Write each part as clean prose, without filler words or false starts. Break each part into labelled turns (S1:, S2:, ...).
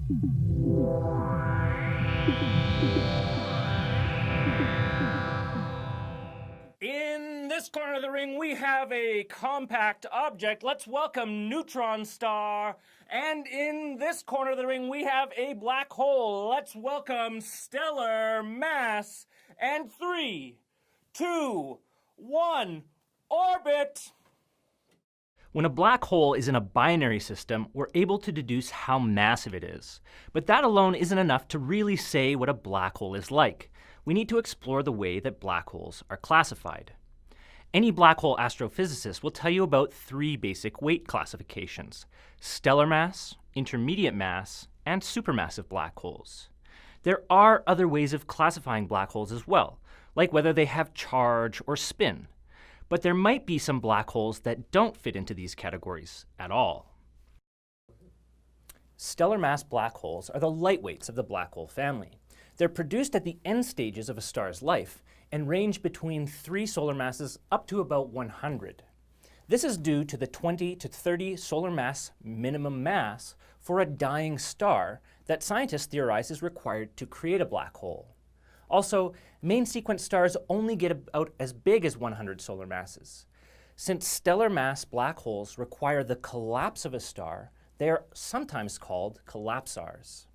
S1: In this corner of the ring, we have a compact object. Let's welcome neutron star. And in this corner of the ring, we have a black hole. Let's welcome stellar mass. And 3, 2, 1, orbit! When a black hole is in a binary system, we're able to deduce how massive it is. But that alone isn't enough to really say what a black hole is like. We need to explore the way that black holes are classified. Any black hole astrophysicist will tell you about 3 basic weight classifications: stellar mass, intermediate mass, and supermassive black holes. There are other ways of classifying black holes as well, like whether they have charge or spin. But there might be some black holes that don't fit into these categories at all. Stellar mass black holes are the lightweights of the black hole family. They're produced at the end stages of a star's life and range between 3 solar masses up to about 100. This is due to the 20 to 30 solar mass minimum mass for a dying star that scientists theorize is required to create a black hole. Also, main sequence stars only get about as big as 100 solar masses. Since stellar mass black holes require the collapse of a star, they are sometimes called collapsars.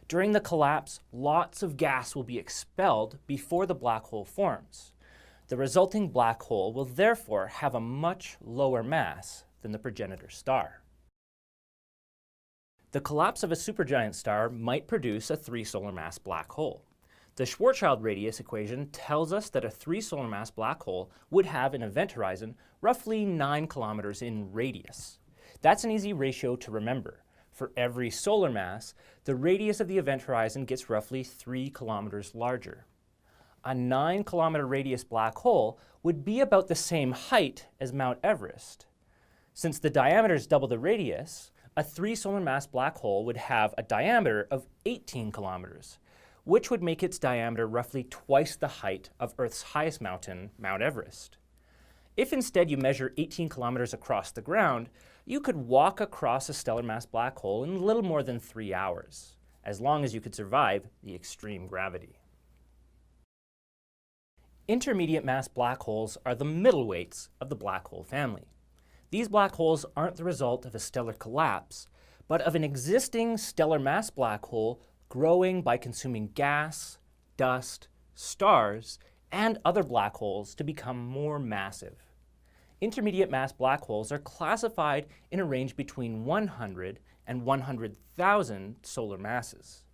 S1: During the collapse, lots of gas will be expelled before the black hole forms. The resulting black hole will therefore have a much lower mass than the progenitor star. The collapse of a supergiant star might produce a 3 solar mass black hole. The Schwarzschild radius equation tells us that a 3 solar mass black hole would have an event horizon roughly 9 kilometers in radius. That's an easy ratio to remember. For every solar mass, the radius of the event horizon gets roughly 3 kilometers larger. A 9-kilometer radius black hole would be about the same height as Mount Everest. Since the diameter is double the radius, a 3 solar mass black hole would have a diameter of 18 kilometers, which would make its diameter roughly twice the height of Earth's highest mountain, Mount Everest. If instead you measure 18 kilometers across the ground, you could walk across a stellar mass black hole in little more than 3 hours, as long as you could survive the extreme gravity. Intermediate mass black holes are the middleweights of the black hole family. These black holes aren't the result of a stellar collapse, but of an existing stellar mass black hole growing by consuming gas, dust, stars, and other black holes to become more massive. Intermediate mass black holes are classified in a range between 100 and 100,000 solar masses.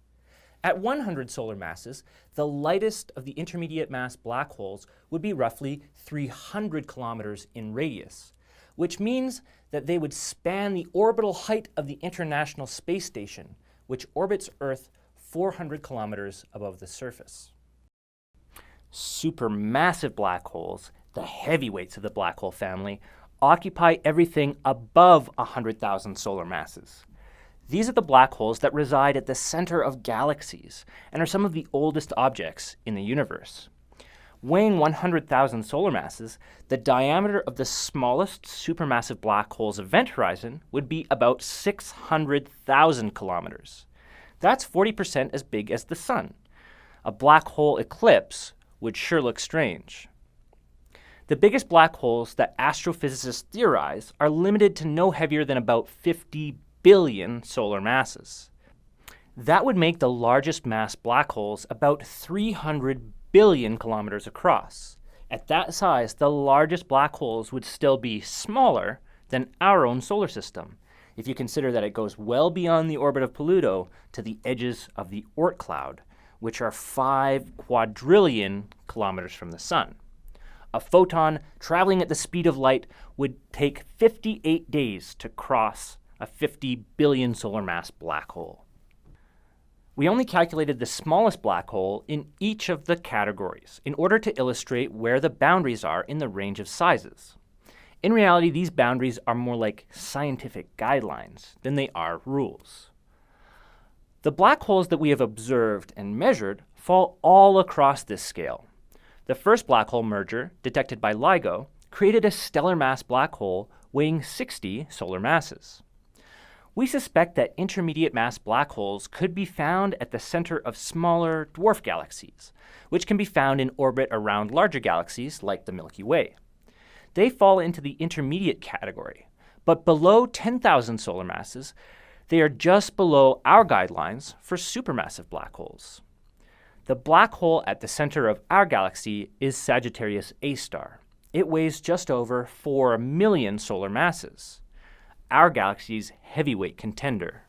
S1: At 100 solar masses, the lightest of the intermediate mass black holes would be roughly 300 kilometers in radius, which means that they would span the orbital height of the International Space Station, which orbits Earth 400 kilometers above the surface. Supermassive black holes, the heavyweights of the black hole family, occupy everything above 100,000 solar masses. These are the black holes that reside at the center of galaxies and are some of the oldest objects in the universe. Weighing 100,000 solar masses, the diameter of the smallest supermassive black hole's event horizon would be about 600,000 kilometers. That's 40% as big as the Sun. A black hole eclipse would sure look strange. The biggest black holes that astrophysicists theorize are limited to no heavier than about 50 billion solar masses. That would make the largest mass black holes about 300 billion kilometers across. At that size, the largest black holes would still be smaller than our own solar system, if you consider that it goes well beyond the orbit of Pluto to the edges of the Oort cloud, which are 5 quadrillion kilometers from the Sun. A photon traveling at the speed of light would take 58 days to cross a 50 billion solar mass black hole. We only calculated the smallest black hole in each of the categories in order to illustrate where the boundaries are in the range of sizes. In reality, these boundaries are more like scientific guidelines than they are rules. The black holes that we have observed and measured fall all across this scale. The first black hole merger, detected by LIGO, created a stellar mass black hole weighing 60 solar masses. We suspect that intermediate mass black holes could be found at the center of smaller dwarf galaxies, which can be found in orbit around larger galaxies like the Milky Way. They fall into the intermediate category, but below 10,000 solar masses, they are just below our guidelines for supermassive black holes. The black hole at the center of our galaxy is Sagittarius A star. It weighs just over 4 million solar masses, our galaxy's heavyweight contender.